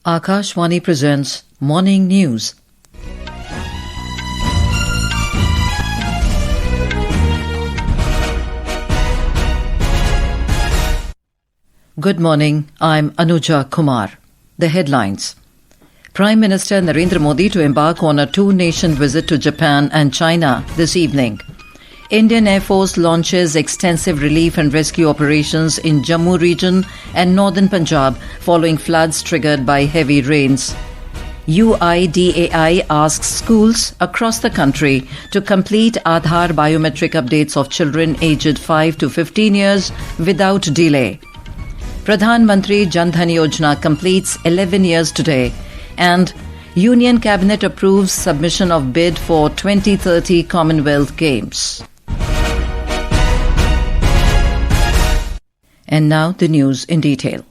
Akashvani presents Morning News. Good morning, I'm Anuja Kumar. The headlines. Prime Minister Narendra Modi to embark on a two-nation visit to Japan and China this evening. Indian Air Force launches extensive relief and rescue operations in Jammu region and northern Punjab following floods triggered by heavy rains. UIDAI asks schools across the country to complete Aadhaar biometric updates of children aged 5 to 15 years without delay. Pradhan Mantri Dhan Yojana completes 11 years today, and Union Cabinet approves submission of bid for 2030 Commonwealth Games. And now the news in detail.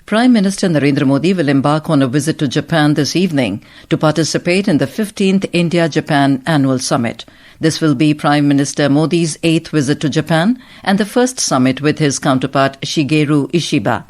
Prime Minister Narendra Modi will embark on a visit to Japan this evening to participate in the 15th India-Japan Annual Summit. This will be Prime Minister Modi's 8th visit to Japan and the first summit with his counterpart Shigeru Ishiba.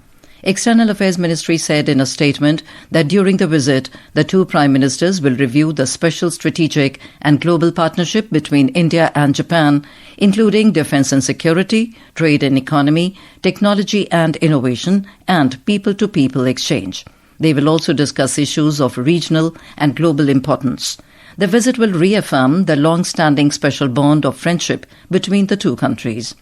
External Affairs Ministry said in a statement that during the visit, the two Prime Ministers will review the special strategic and global partnership between India and Japan, including defence and security, trade and economy, technology and innovation, and people-to-people exchange. They will also discuss issues of regional and global importance. The visit will reaffirm the long-standing special bond of friendship between the two countries.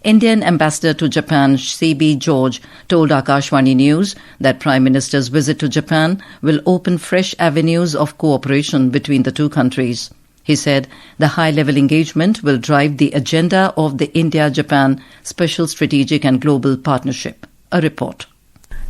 Indian Ambassador to Japan C.B. George told Akashvani News that Prime Minister's visit to Japan will open fresh avenues of cooperation between the two countries. He said the high-level engagement will drive the agenda of the India-Japan Special Strategic and Global Partnership. A report.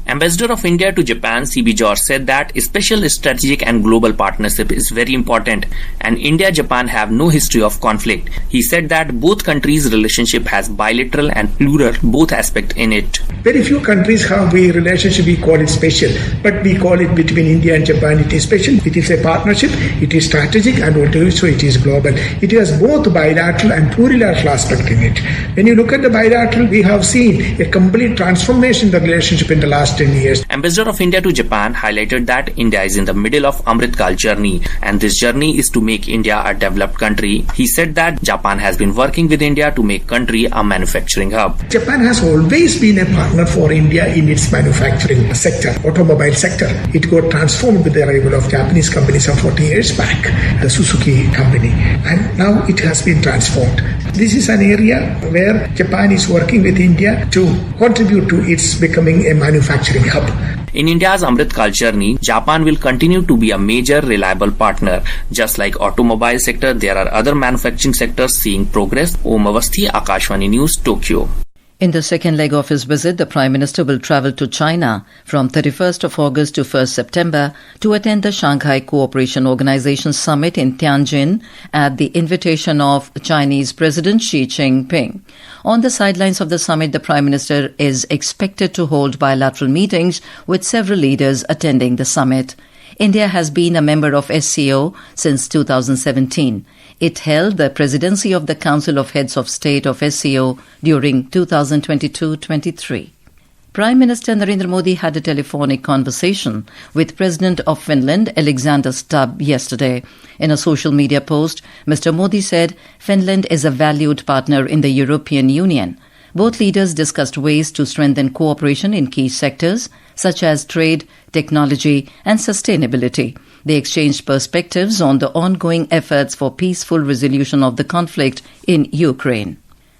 Ambassador of India to Japan, C.B. George, said that a special strategic and global partnership is very important and India-Japan have no history of conflict. He said that both countries' relationship has bilateral and plural both aspects in it. Very few countries have a relationship, we call it special, but we call it between India and Japan, it is special. It is a partnership, it is strategic and also it is global. It has both bilateral and plurilateral aspect in it. When you look at the bilateral, we have seen a complete transformation in the relationship in the last 10 years. Ambassador of India to Japan highlighted that India is in the middle of Amritkal journey and this journey is to make India a developed country. He said that Japan has been working with India to make country a manufacturing hub. Japan has always been a partner for India in its manufacturing sector, automobile sector. It got transformed with the arrival of Japanese companies some 40 years back, the Suzuki company, and now it has been transformed. This is an area where Japan is working with India to contribute to its becoming a manufacturing hub. In India's Amritkal journey, Japan will continue to be a major reliable partner. Just like automobile sector, there are other manufacturing sectors seeing progress. Om Avasthi, Akashvani News, Tokyo. In the second leg of his visit, the Prime Minister will travel to China from 31st of August to 1st September to attend the Shanghai Cooperation Organization Summit in Tianjin at the invitation of Chinese President Xi Jinping. On the sidelines of the summit, the Prime Minister is expected to hold bilateral meetings with several leaders attending the summit. India has been a member of SCO since 2017. It held the presidency of the Council of Heads of State of SCO during 2022-23. Prime Minister Narendra Modi had a telephonic conversation with President of Finland, Alexander Stubb, yesterday. In a social media post, Mr. Modi said Finland is a valued partner in the European Union. Both leaders discussed ways to strengthen cooperation in key sectors such as trade, technology and sustainability. They exchanged perspectives on the ongoing efforts for peaceful resolution of the conflict in Ukraine.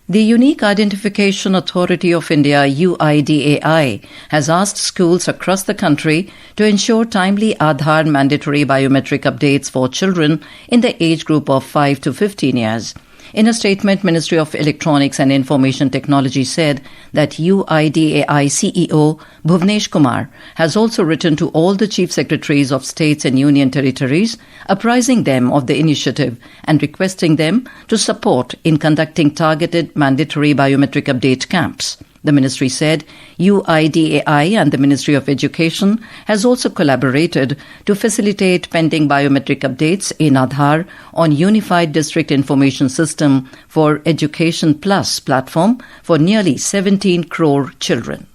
The Unique Identification Authority of India, UIDAI, has asked schools across the country to ensure timely Aadhaar mandatory biometric updates for children in the age group of 5 to 15 years. In a statement, Ministry of Electronics and Information Technology said that UIDAI CEO Bhuvnesh Kumar has also written to all the Chief Secretaries of States and Union Territories, apprising them of the initiative and requesting them to support in conducting targeted mandatory biometric update camps. The ministry said UIDAI and the Ministry of Education has also collaborated to facilitate pending biometric updates in Aadhaar on Unified District Information System for Education Plus platform for nearly 17 crore children.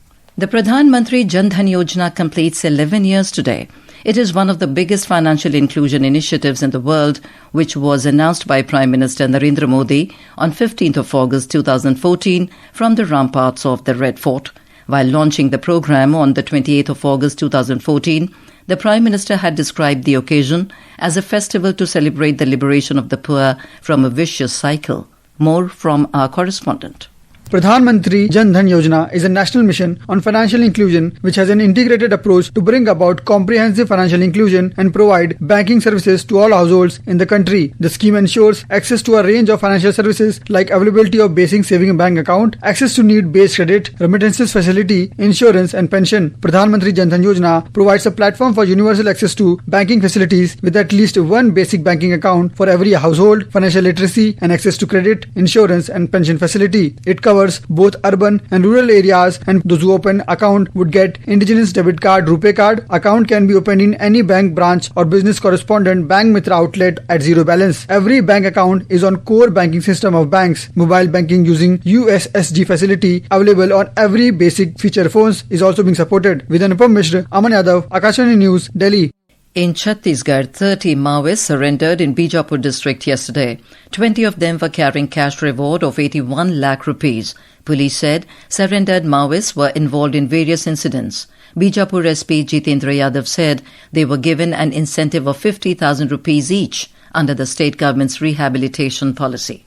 The Pradhan Mantri Dhan Yojana completes 11 years today. It is one of the biggest financial inclusion initiatives in the world, which was announced by Prime Minister Narendra Modi on 15th of August 2014 from the ramparts of the Red Fort. While launching the program on the 28th of August 2014, the Prime Minister had described the occasion as a festival to celebrate the liberation of the poor from a vicious cycle. More from our correspondent. Pradhan Mantri Dhan Yojana is a national mission on financial inclusion which has an integrated approach to bring about comprehensive financial inclusion and provide banking services to all households in the country. The scheme ensures access to a range of financial services like availability of basic saving bank account, access to need-based credit, remittances facility, insurance and pension. Pradhan Mantri Dhan Yojana provides a platform for universal access to banking facilities with at least one basic banking account for every household, financial literacy and access to credit, insurance and pension facility. It covers both urban and rural areas, and those who open account would get indigenous debit card, RuPay card. Account can be opened in any bank branch or business correspondent bank mitra outlet at zero balance. Every bank account is on core banking system of banks. Mobile banking using USSD facility available on every basic feature phones is also being supported. With Anupam Mishra, Aman Yadav, Akashvani News, Delhi. In Chhattisgarh, 30 Maoists surrendered in Bijapur district yesterday. 20 of them were carrying cash reward of 81 lakh rupees. Police said surrendered Maoists were involved in various incidents. Bijapur SP Jitendra Yadav said they were given an incentive of 50,000 rupees each under the state government's rehabilitation policy.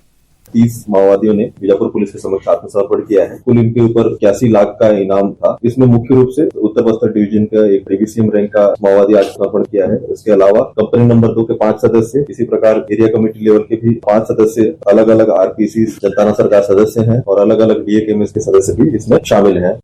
30 माओवादियों ने Bijapur police के समक्ष आत्मसमर्पण किया है। कुल इनके ऊपर 81 लाख का इनाम था। इसमें मुख्य रूप से उत्तर बस्तर डिवीजन का एक डीवीसीएम रैंक का माओवादी आत्मसमर्पण किया है। इसके अलावा कंपनी नंबर 2 के 5 सदस्य, इसी प्रकार एरिया कमेटी लेवल के भी 5 सदस्य, अलग अलग आरपीसी जनता सरकार सदस्य हैं और अलग अलग डीएकेएमएस के सदस्य भी इसमें शामिल हैं।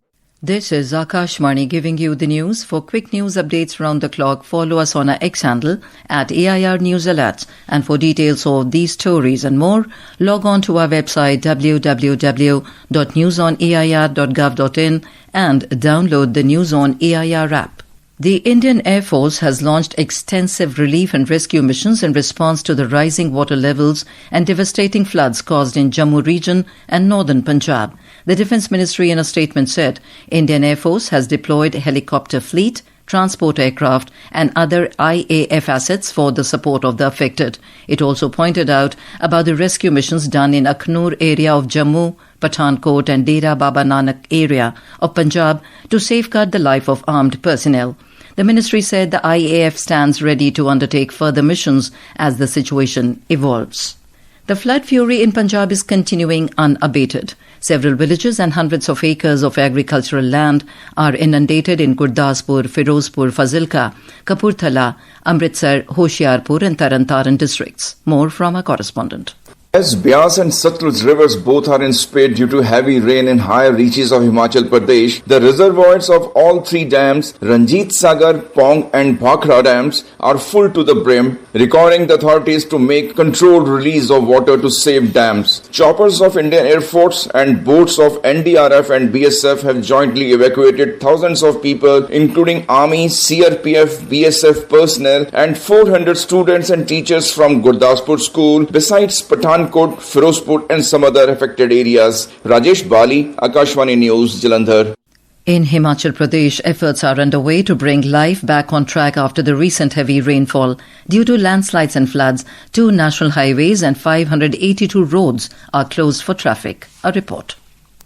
This is Akashvani giving you the news. For quick news updates round the clock, follow us on our X handle at AIR News Alerts. And for details of these stories and more, log on to our website www.newsonair.gov.in and download the News on AIR app. The Indian Air Force has launched extensive relief and rescue missions in response to the rising water levels and devastating floods caused in Jammu region and northern Punjab. The Defence Ministry in a statement said Indian Air Force has deployed helicopter fleet, transport aircraft and other IAF assets for the support of the affected. It also pointed out about the rescue missions done in Akhnur area of Jammu, Pathankot and Dera Baba Nanak area of Punjab to safeguard the life of armed personnel. The ministry said the IAF stands ready to undertake further missions as the situation evolves. The flood fury in Punjab is continuing unabated. Several villages and hundreds of acres of agricultural land are inundated in Gurdaspur, Firozpur, Fazilka, Kapurthala, Amritsar, Hoshiarpur and Taran districts. More from our correspondent. As Beas and Satluj rivers both are in spate due to heavy rain in higher reaches of Himachal Pradesh, the reservoirs of all three dams, Ranjit Sagar, Pong and Bhakra dams, are full to the brim, requiring the authorities to make controlled release of water to save dams. Choppers of Indian Air Force and boats of NDRF and BSF have jointly evacuated thousands of people, including Army, CRPF, BSF personnel and 400 students and teachers from Gurdaspur school, besides Pathankot, Firozpur and some other affected areas. Rajesh Bali, Akashvani News, Jalandhar. In Himachal Pradesh, efforts are underway to bring life back on track after the recent heavy rainfall. Due to landslides and floods, 2 national highways and 582 roads are closed for traffic. A report.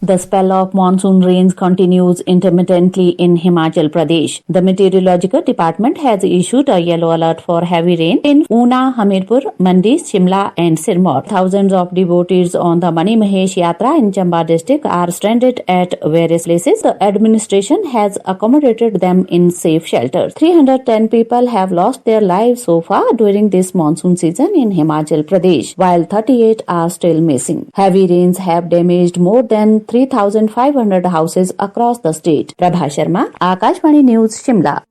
The spell of monsoon rains continues intermittently in Himachal Pradesh. The Meteorological Department has issued a yellow alert for heavy rain in Una, Hamirpur, Mandi, Shimla and Sirmaur. Thousands of devotees on the Mani Mahesh Yatra in Chamba district are stranded at various places. The administration has accommodated them in safe shelters. 310 people have lost their lives so far during this monsoon season in Himachal Pradesh, while 38 are still missing. Heavy rains have damaged more than 3,500 houses across the state. Prabha Sharma, Akashvani News, Shimla.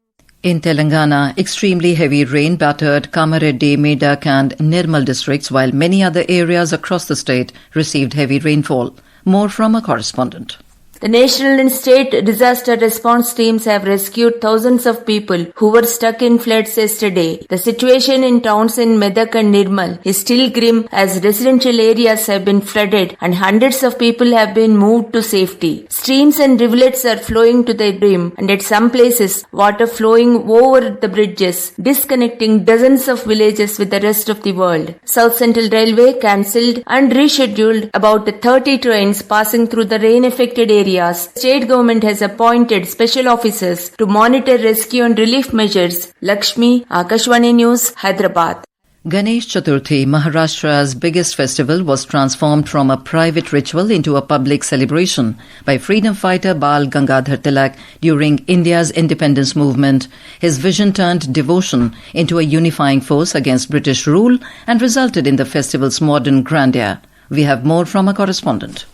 In Telangana, extremely heavy rain battered Kamareddy, Medak and Nirmal districts, while many other areas across the state received heavy rainfall. More from a correspondent. The national and state disaster response teams have rescued thousands of people who were stuck in floods yesterday. The situation in towns in Medak and Nirmal is still grim as residential areas have been flooded and hundreds of people have been moved to safety. Streams and rivulets are flowing to the brim, and at some places water flowing over the bridges, disconnecting dozens of villages with the rest of the world. South Central Railway cancelled and rescheduled about 30 trains passing through the rain-affected areas. State government has appointed special officers to monitor rescue and relief measures. Lakshmi, Akashvani News, Hyderabad. Ganesh Chaturthi, Maharashtra's biggest festival, was transformed from a private ritual into a public celebration by freedom fighter Bal Gangadhar Tilak during India's independence movement. His vision turned devotion into a unifying force against British rule and resulted in the festival's modern grandeur. We have more from a correspondent.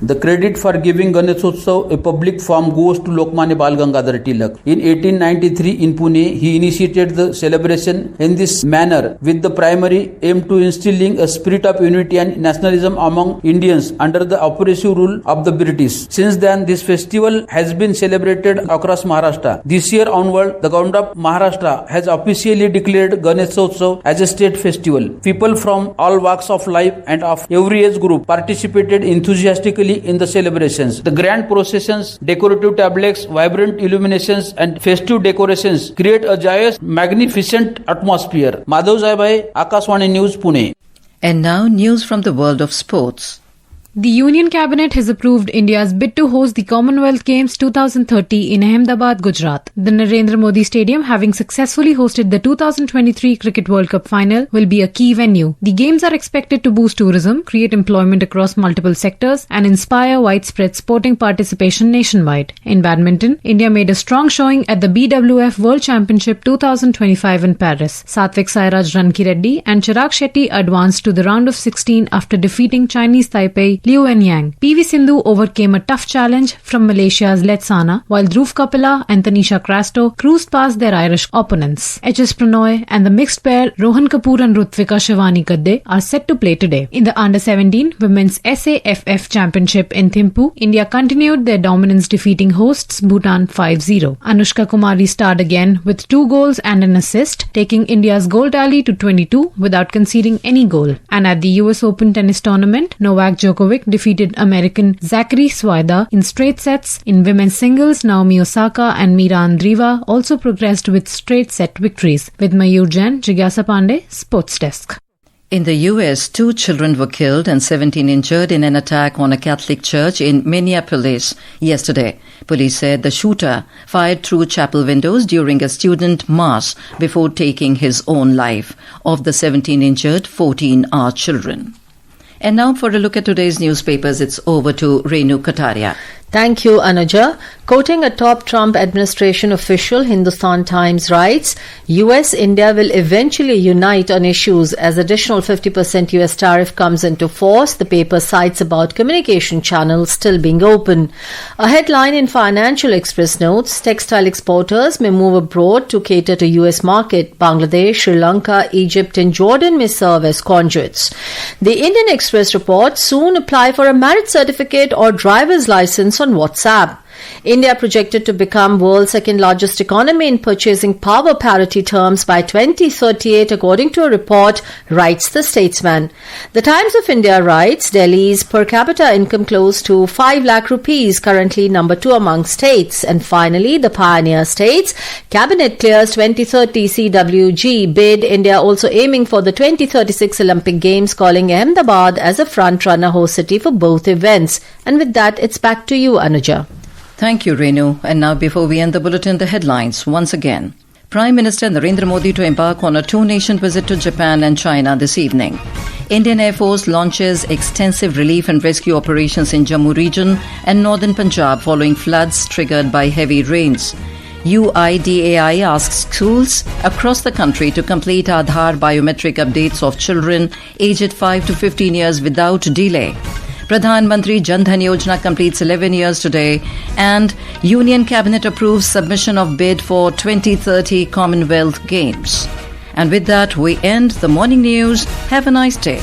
The credit for giving Ganeshotsav a public form goes to Lokmanya Bal Gangadhar Tilak. In 1893 in Pune, he initiated the celebration in this manner with the primary aim to instilling a spirit of unity and nationalism among Indians under the oppressive rule of the British. Since then, this festival has been celebrated across Maharashtra. This year onward, the government of Maharashtra has officially declared Ganeshotsav as a state festival. People from all walks of life and of every age group participated enthusiastically in the celebrations. The grand processions, decorative tablets, vibrant illuminations and festive decorations create a joyous, magnificent atmosphere. Madhav Zaibai, Akashvani News, Pune. And now news from the world of sports. The Union Cabinet has approved India's bid to host the Commonwealth Games 2030 in Ahmedabad, Gujarat. The Narendra Modi Stadium, having successfully hosted the 2023 Cricket World Cup final, will be a key venue. The Games are expected to boost tourism, create employment across multiple sectors, and inspire widespread sporting participation nationwide. In badminton, India made a strong showing at the BWF World Championship 2025 in Paris. Satvik Sairaj Rankireddy and Chirag Shetty advanced to the round of 16 after defeating Chinese Taipei Liu and Yang. PV Sindhu overcame a tough challenge from Malaysia's Letsana, while Dhruv Kapila and Tanisha Crasto cruised past their Irish opponents. HS Pranoy and the mixed pair Rohan Kapoor and Rutvika Shivani Kadde are set to play today. In the Under-17 Women's SAFF Championship in Thimphu, India continued their dominance, defeating hosts Bhutan 5-0. Anushka Kumari starred again with 2 goals and an assist, taking India's goal tally to 22 without conceding any goal. And at the US Open tennis tournament, Novak Djokovic defeated American Zachary Swider in straight sets. In women's singles, Naomi Osaka and Mira Andreeva also progressed with straight set victories. With Mayur Jain, Jigyasa Pandey, Sports Desk. In the US, 2 children were killed and 17 injured in an attack on a Catholic church in Minneapolis yesterday. Police said the shooter fired through chapel windows during a student mass before taking his own life. Of the 17 injured, 14 are children. And now for a look at today's newspapers, it's over to Renu Kataria. Thank you, Anuja. Quoting a top Trump administration official, Hindustan Times writes, US-India will eventually unite on issues as additional 50% US tariff comes into force. The paper cites about communication channels still being open. A headline in Financial Express notes, textile exporters may move abroad to cater to US market. Bangladesh, Sri Lanka, Egypt and Jordan may serve as conduits. The Indian Express reports, soon apply for a marriage certificate or driver's license on WhatsApp. India projected to become world's second largest economy in purchasing power parity terms by 2038, according to a report, writes the Statesman. The Times of India writes, Delhi's per capita income close to 5 lakh rupees, currently number 2 among states. And finally, the Pioneer states, Cabinet clears 2030 CWG bid. India also aiming for the 2036 Olympic Games, calling Ahmedabad as a front-runner host city for both events. And with that, it's back to you, Anuja. Thank you, Renu. And now, before we end the bulletin, the headlines once again. Prime Minister Narendra Modi to embark on a 2-nation visit to Japan and China this evening. Indian Air Force launches extensive relief and rescue operations in Jammu region and northern Punjab following floods triggered by heavy rains. UIDAI asks schools across the country to complete Aadhaar biometric updates of children aged 5 to 15 years without delay. Pradhan, Mantri, Dhan Yojana completes 11 years today, and Union Cabinet approves submission of bid for 2030 Commonwealth Games. And with that, we end the morning news. Have a nice day.